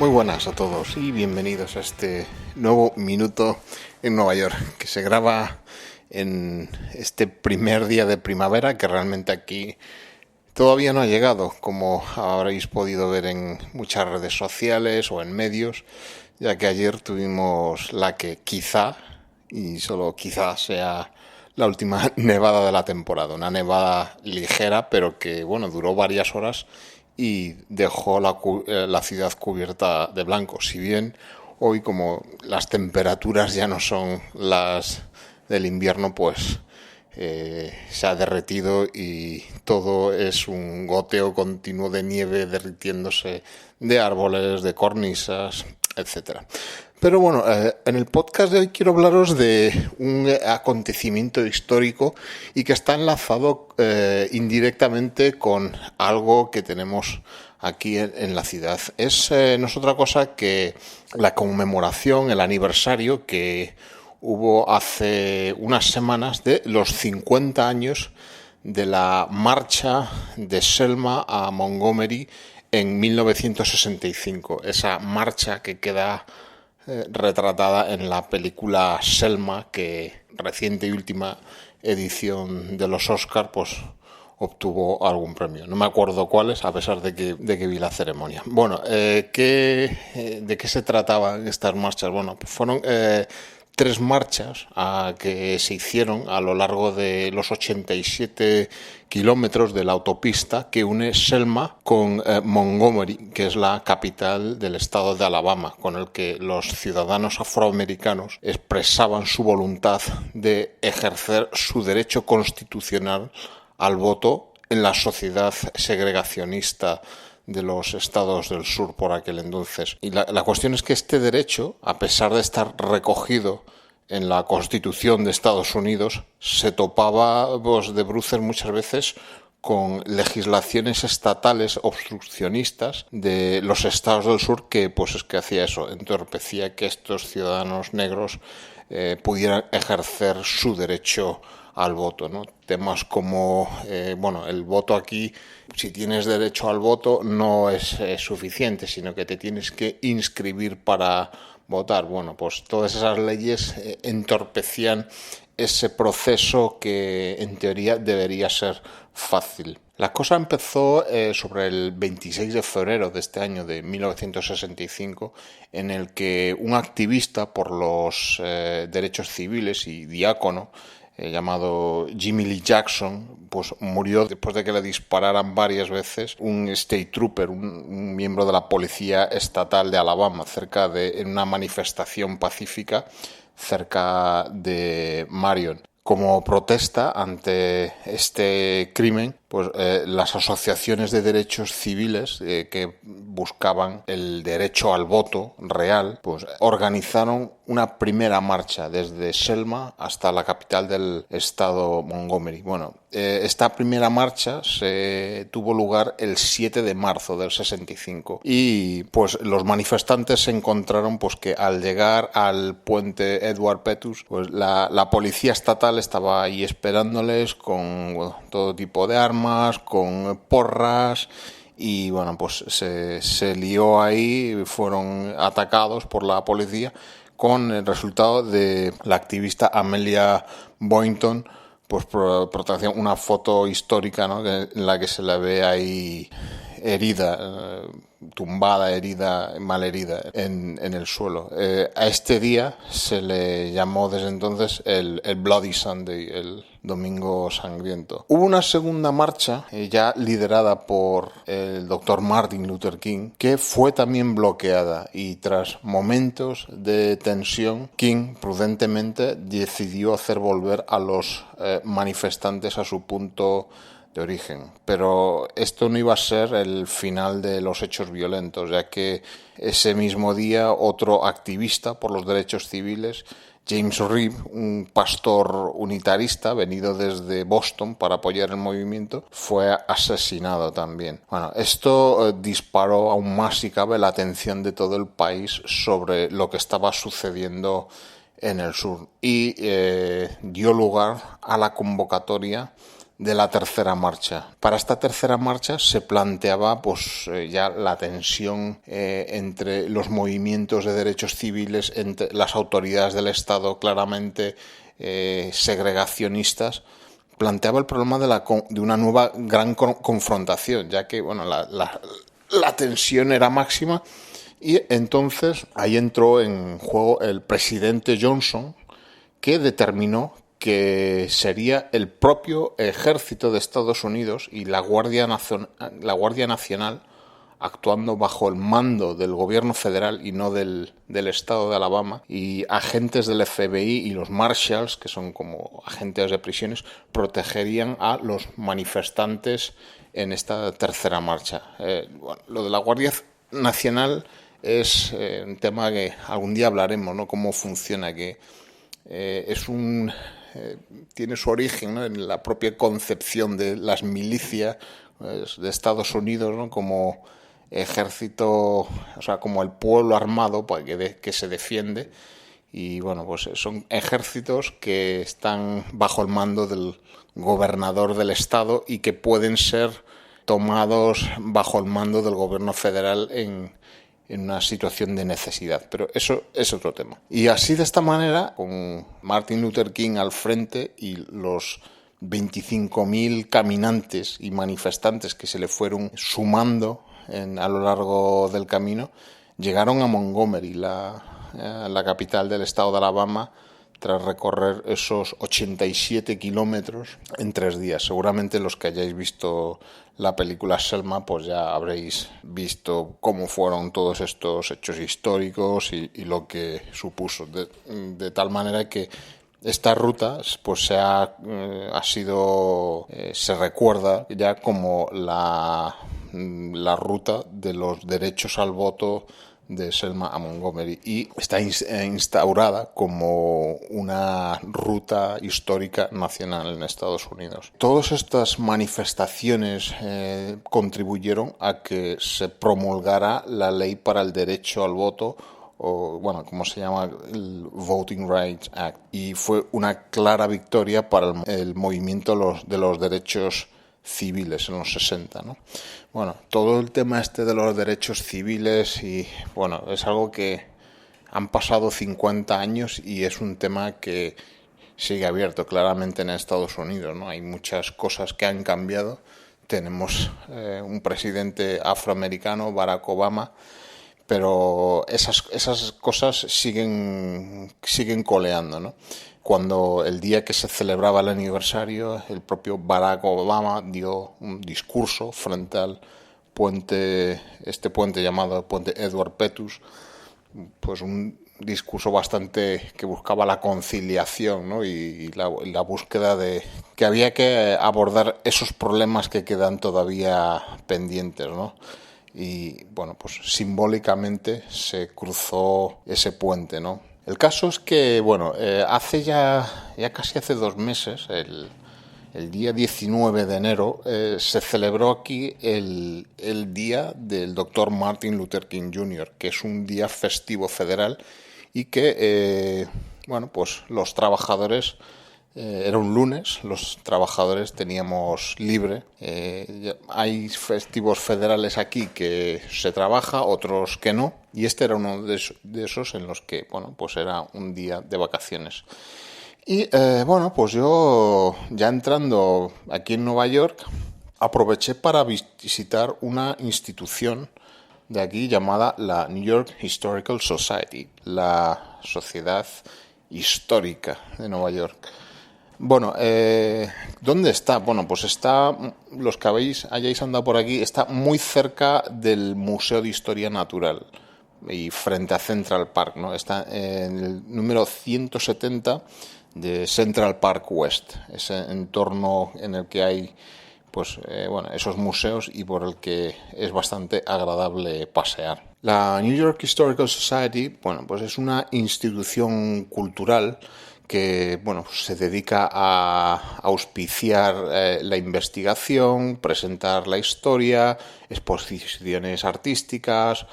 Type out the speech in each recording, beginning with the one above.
Muy buenas a todos y bienvenidos a este nuevo minuto en Nueva York, que se graba en este primer día de primavera, que realmente aquí todavía no ha llegado, como habréis podido ver en muchas redes sociales o en medios, ya que ayer tuvimos la que quizá, y solo quizá, sea la última nevada de la temporada. Una nevada ligera, pero que duró varias horas y dejó la ciudad cubierta de blanco. Si bien hoy, como las temperaturas ya no son las del invierno, pues se ha derretido y todo es un goteo continuo de nieve derritiéndose de árboles, de cornisas, etcétera. Pero bueno, en el podcast de hoy quiero hablaros de un acontecimiento histórico y que está enlazado indirectamente con algo que tenemos aquí en la ciudad. No es otra cosa que la conmemoración, el aniversario que hubo hace unas semanas de los 50 años de la marcha de Selma a Montgomery en 1965. Esa marcha que queda retratada en la película Selma, que reciente y última edición de los Oscar, pues obtuvo algún premio. No me acuerdo cuáles, a pesar de que vi la ceremonia. Bueno, ¿de qué se trataban estas marchas? Bueno, pues fueron tres marchas que se hicieron a lo largo de los 87 kilómetros de la autopista que une Selma con Montgomery, que es la capital del estado de Alabama, con el que los ciudadanos afroamericanos expresaban su voluntad de ejercer su derecho constitucional al voto en la sociedad segregacionista de los estados del sur por aquel entonces. Y la cuestión es que este derecho, a pesar de estar recogido en la Constitución de Estados Unidos, se topaba de bruces muchas veces con legislaciones estatales obstruccionistas de los estados del sur que hacía eso, entorpecía que estos ciudadanos negros pudieran ejercer su derecho al voto, ¿no? Temas como, el voto aquí, si tienes derecho al voto, no es suficiente, sino que te tienes que inscribir para votar. Bueno, pues todas esas leyes entorpecían ese proceso que en teoría debería ser fácil. La cosa empezó sobre el 26 de febrero de este año de 1965, en el que un activista por los derechos civiles y diácono llamado Jimmy Lee Jackson, pues murió después de que le dispararan varias veces un state trooper, un miembro de la policía estatal de Alabama, en una manifestación pacífica cerca de Marion. Como protesta ante este crimen, pues las asociaciones de derechos civiles que buscaban el derecho al voto real, pues organizaron una primera marcha desde Selma hasta la capital del estado, Montgomery. Bueno, esta primera marcha se tuvo lugar el 7 de marzo del 65 y pues los manifestantes se encontraron pues que al llegar al puente Edward Pettus, pues la policía estatal estaba ahí esperándoles con todo tipo de armas, con porras, y pues se lió ahí, fueron atacados por la policía, con el resultado de la activista Amelia Boynton pues protección, una foto histórica, ¿no?, en la que se la ve ahí herida, tumbada, herida, malherida en el suelo. A este día se le llamó desde entonces el Bloody Sunday, el Domingo Sangriento. Hubo una segunda marcha ya liderada por el Dr. Martin Luther King, que fue también bloqueada, y tras momentos de tensión, King prudentemente decidió hacer volver a los manifestantes a su punto de origen. Pero esto no iba a ser el final de los hechos violentos, ya que ese mismo día otro activista por los derechos civiles, James Reeb, un pastor unitarista venido desde Boston para apoyar el movimiento, fue asesinado también. Esto disparó aún más, si cabe, la atención de todo el país sobre lo que estaba sucediendo en el sur y dio lugar a la convocatoria de la tercera marcha. Para esta tercera marcha se planteaba pues ya la tensión entre los movimientos de derechos civiles, entre las autoridades del Estado claramente segregacionistas. Planteaba el problema de una nueva gran confrontación, ya que bueno, la tensión era máxima, y entonces ahí entró en juego el presidente Johnson, que determinó que sería el propio ejército de Estados Unidos y la Guardia Nacional, actuando bajo el mando del gobierno federal y no del estado de Alabama, y agentes del FBI y los Marshals, que son como agentes de prisiones, protegerían a los manifestantes en esta tercera marcha. Bueno, lo de la Guardia Nacional es un tema que algún día hablaremos, ¿no? Cómo funciona, que tiene su origen, ¿no?, en la propia concepción de las milicias de Estados Unidos, ¿no?, como ejército, o sea, como el pueblo armado que se defiende, y bueno, pues son ejércitos que están bajo el mando del gobernador del estado y que pueden ser tomados bajo el mando del gobierno federal en una situación de necesidad, pero eso es otro tema. Y así, de esta manera, con Martin Luther King al frente y los 25.000 caminantes y manifestantes que se le fueron sumando a lo largo del camino, llegaron a Montgomery, la capital del estado de Alabama, tras recorrer esos 87 kilómetros en 3 días. Seguramente los que hayáis visto la película Selma, pues ya habréis visto cómo fueron todos estos hechos históricos y lo que supuso. De tal manera que esta ruta pues se recuerda ya como la ruta de los derechos al voto de Selma a Montgomery, y está instaurada como una ruta histórica nacional en Estados Unidos. Todas estas manifestaciones contribuyeron a que se promulgara la ley para el derecho al voto, o bueno, como se llama, el Voting Rights Act, y fue una clara victoria para el movimiento de los derechos civiles en los 60, ¿no? Bueno, todo el tema de los derechos civiles, y bueno, es algo que han pasado 50 años y es un tema que sigue abierto claramente en Estados Unidos, ¿no? Hay muchas cosas que han cambiado. Tenemos un presidente afroamericano, Barack Obama, pero esas cosas siguen coleando, ¿no? Cuando el día que se celebraba el aniversario, el propio Barack Obama dio un discurso frente al puente llamado Puente Edward Pettus, pues un discurso bastante que buscaba la conciliación, ¿no?, y la búsqueda de que había que abordar esos problemas que quedan todavía pendientes, ¿no? Y bueno, pues simbólicamente se cruzó ese puente, ¿no? El caso es que, bueno, hace casi hace 2 meses, el día 19 de enero, se celebró aquí el día del Dr. Martin Luther King Jr., que es un día festivo federal, y que, bueno, pues los trabajadores, era un lunes, los trabajadores teníamos libre. Hay festivos federales aquí que se trabaja, otros que no, y este era uno de esos en los que, bueno, pues era un día de vacaciones. Y bueno, pues yo, ya entrando aquí en Nueva York, aproveché para visitar una institución de aquí llamada la New York Historical Society, la Sociedad Histórica de Nueva York. Bueno, ¿dónde está? Bueno, pues está, los que hayáis andado por aquí, está muy cerca del Museo de Historia Natural y frente a Central Park, ¿no? Está en el número 170 de Central Park West, ese entorno en el que hay, pues, bueno, esos museos y por el que es bastante agradable pasear. La New York Historical Society, bueno, pues es una institución cultural que, bueno, se dedica a auspiciar la investigación, presentar la historia, exposiciones artísticas,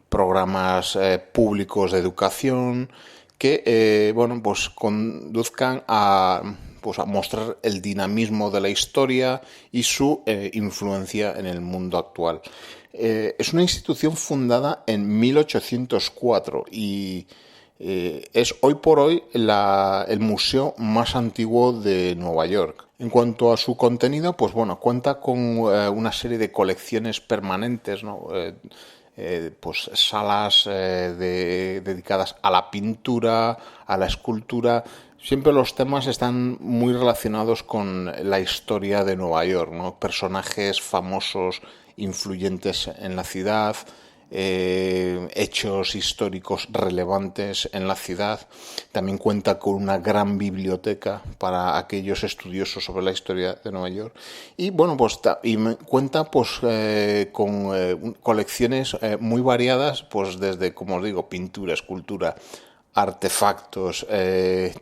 programas públicos de educación que, bueno, pues conduzcan a pues a mostrar el dinamismo de la historia y su influencia en el mundo actual. Es una institución fundada en 1804 y es hoy por hoy el museo más antiguo de Nueva York. En cuanto a su contenido, pues bueno, cuenta con una serie de colecciones permanentes, ¿no? Pues salas dedicadas a la pintura, a la escultura. Siempre los temas están muy relacionados con la historia de Nueva York, ¿no? Personajes famosos, influyentes en la ciudad, hechos históricos relevantes en la ciudad. También cuenta con una gran biblioteca para aquellos estudiosos sobre la historia de Nueva York. Y bueno, pues cuenta pues con colecciones muy variadas, pues desde, como os digo, pintura, escultura, artefactos,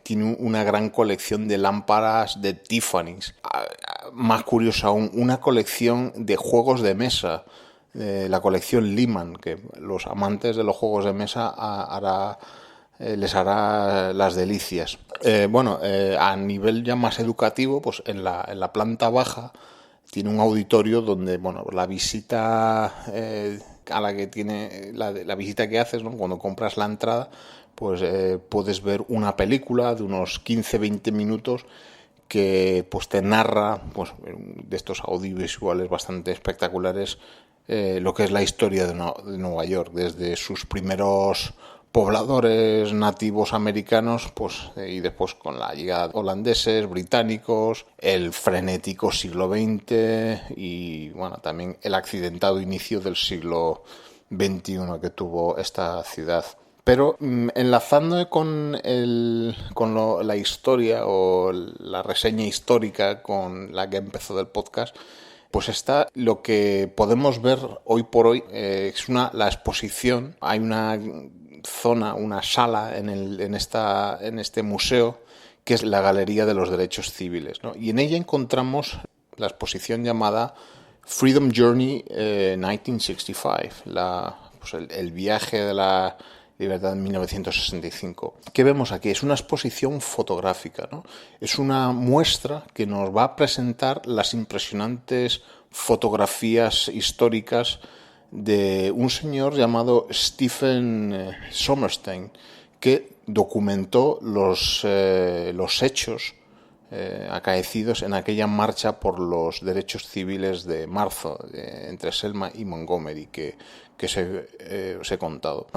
tiene una gran colección de lámparas de Tiffany's. Más curioso aún, una colección de juegos de mesa, la colección Lehman, que los amantes de los juegos de mesa les hará las delicias. A nivel ya más educativo, pues en la planta baja tiene un auditorio donde, bueno, la visita a la que tiene la visita que haces, ¿no? Cuando compras la entrada, pues puedes ver una película de unos 15-20 minutos que pues te narra, pues de estos audiovisuales bastante espectaculares, lo que es la historia de Nueva York, desde sus primeros pobladores nativos americanos, pues y después con la llegada de holandeses, británicos, el frenético siglo XX y bueno, también el accidentado inicio del siglo XXI que tuvo esta ciudad. Pero enlazándome con la historia o la reseña histórica con la que empezó del podcast, pues está lo que podemos ver hoy por hoy, es la exposición. Hay una zona, una sala en este museo que es la Galería de los Derechos Civiles, ¿no? Y en ella encontramos la exposición llamada Freedom Journey 1965, el viaje de la libertad en 1965. ¿Qué vemos aquí? Es una exposición fotográfica, ¿no? Es una muestra que nos va a presentar las impresionantes fotografías históricas de un señor llamado Stephen Sommerstein, que documentó los hechos acaecidos en aquella marcha por los derechos civiles de marzo entre Selma y Montgomery que os he contado.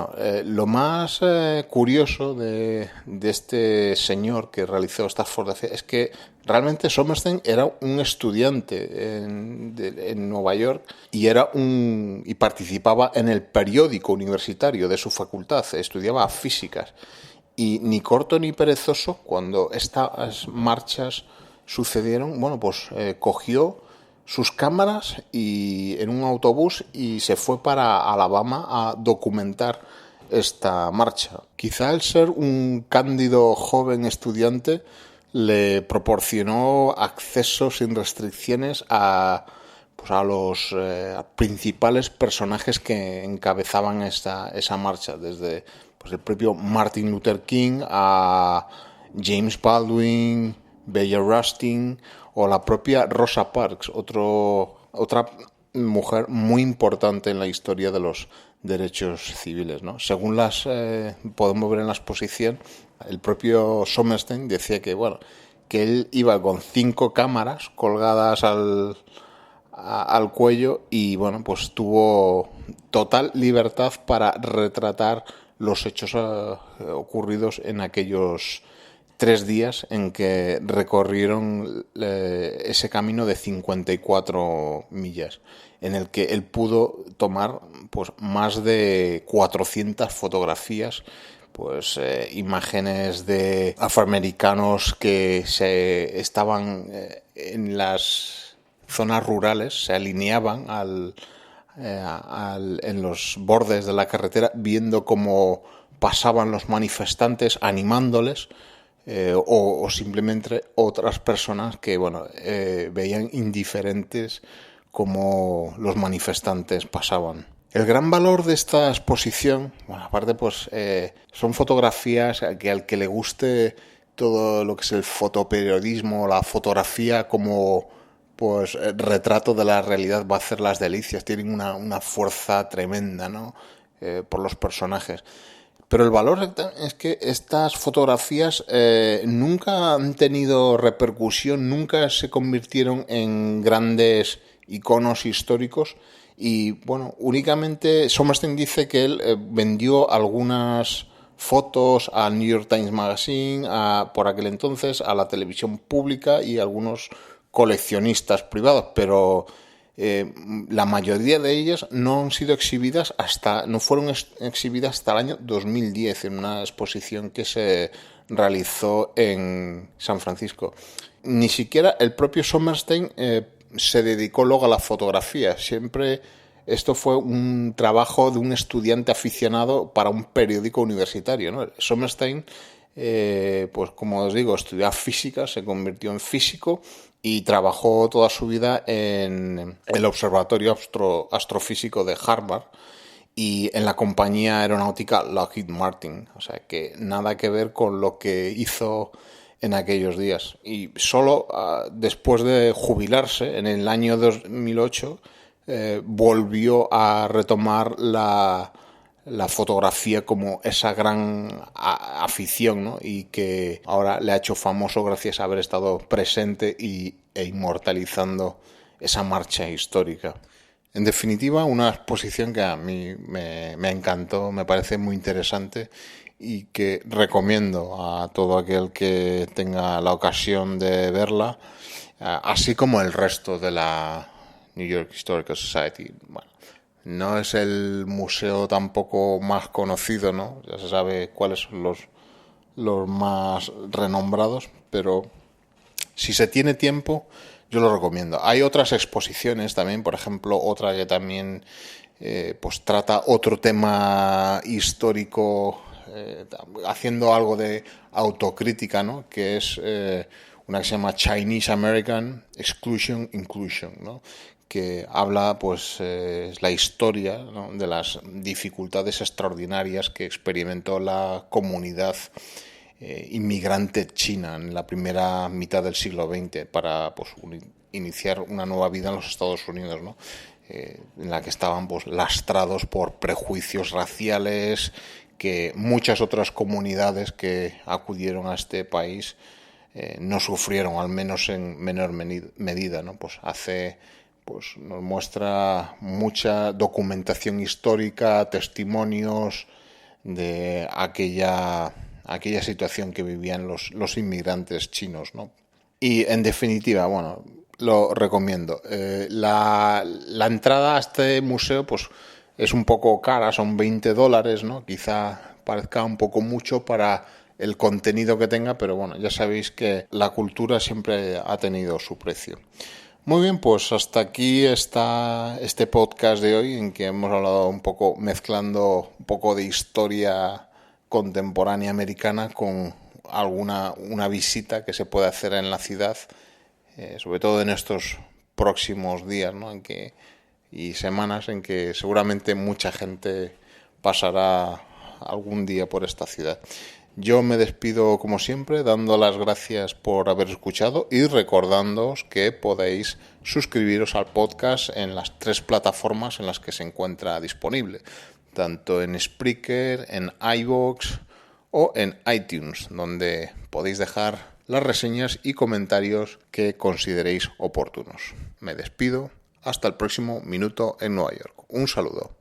Lo más curioso de este señor que realizó estas fotografías es que realmente Sommerstein era un estudiante en Nueva York y participaba en el periódico universitario de su facultad, estudiaba físicas. Y ni corto ni perezoso, cuando estas marchas sucedieron, bueno, pues cogió sus cámaras en un autobús y se fue para Alabama a documentar esta marcha. Quizá el ser un cándido joven estudiante le proporcionó acceso sin restricciones a los principales personajes que encabezaban esa marcha, desde el propio Martin Luther King a James Baldwin, Bayard Rustin o la propia Rosa Parks, otra mujer muy importante en la historia de los derechos civiles, ¿no? Según podemos ver en la exposición, el propio Sommerstein decía que él iba con 5 cámaras colgadas al cuello y bueno, pues tuvo total libertad para retratar los hechos ocurridos en aquellos 3 días en que recorrieron ese camino de 54 millas, en el que él pudo tomar pues más de 400 fotografías, pues imágenes de afroamericanos que estaban en las zonas rurales, se alineaban en los bordes de la carretera, viendo cómo pasaban los manifestantes, animándoles, o simplemente otras personas que veían indiferentes cómo los manifestantes pasaban. El gran valor de esta exposición, aparte son fotografías que al que le guste todo lo que es el fotoperiodismo, la fotografía como pues retrato de la realidad va a hacer las delicias. Tienen una fuerza tremenda, ¿no? Por los personajes. Pero el valor es que estas fotografías nunca han tenido repercusión, nunca se convirtieron en grandes iconos históricos. Y bueno, únicamente Sommerstein dice que él vendió algunas fotos al New York Times Magazine, por aquel entonces, a la televisión pública y a algunos coleccionistas privados, pero la mayoría de ellas no han sido exhibidas no fueron exhibidas hasta el año 2010 en una exposición que se realizó en San Francisco. Ni siquiera el propio Sommerstein se dedicó luego a la fotografía. Siempre esto fue un trabajo de un estudiante aficionado para un periódico universitario, ¿no? Sommerstein, pues como os digo, estudió física, se convirtió en físico y trabajó toda su vida en el Observatorio Astrofísico de Harvard y en la compañía aeronáutica Lockheed Martin. O sea que nada que ver con lo que hizo en aquellos días. Y solo después de jubilarse, en el año 2008, volvió a retomar la fotografía como esa gran afición, ¿no? Y que ahora le ha hecho famoso gracias a haber estado presente e inmortalizando esa marcha histórica. En definitiva, una exposición que a mí me encantó, me parece muy interesante y que recomiendo a todo aquel que tenga la ocasión de verla, así como el resto de la New York Historical Society. Bueno, no es el museo tampoco más conocido, ¿no? Ya se sabe cuáles son los más renombrados, pero si se tiene tiempo, yo lo recomiendo. Hay otras exposiciones también, por ejemplo, otra que también pues trata otro tema histórico, haciendo algo de autocrítica, ¿no? Que es una que se llama Chinese American Exclusion Inclusion, ¿no? Que habla pues la historia, ¿no? De las dificultades extraordinarias que experimentó la comunidad inmigrante china en la primera mitad del siglo XX para pues iniciar una nueva vida en los Estados Unidos, ¿no? En la que estaban pues lastrados por prejuicios raciales que muchas otras comunidades que acudieron a este país no sufrieron, al menos en menor medida, ¿no? Pues nos muestra mucha documentación histórica, testimonios de aquella situación que vivían los inmigrantes chinos, ¿no? Y en definitiva, bueno, lo recomiendo. La entrada a este museo pues es un poco cara, son $20, ¿no? Quizá parezca un poco mucho para el contenido que tenga, pero bueno, ya sabéis que la cultura siempre ha tenido su precio. Muy bien, pues hasta aquí está este podcast de hoy en que hemos hablado un poco, mezclando un poco de historia contemporánea americana con una visita que se puede hacer en la ciudad, sobre todo en estos próximos días, ¿no? Y semanas en que seguramente mucha gente pasará algún día por esta ciudad. Yo me despido como siempre dando las gracias por haber escuchado y recordándoos que podéis suscribiros al podcast en las 3 plataformas en las que se encuentra disponible, tanto en Spreaker, en iVoox o en iTunes, donde podéis dejar las reseñas y comentarios que consideréis oportunos. Me despido, hasta el próximo minuto en Nueva York. Un saludo.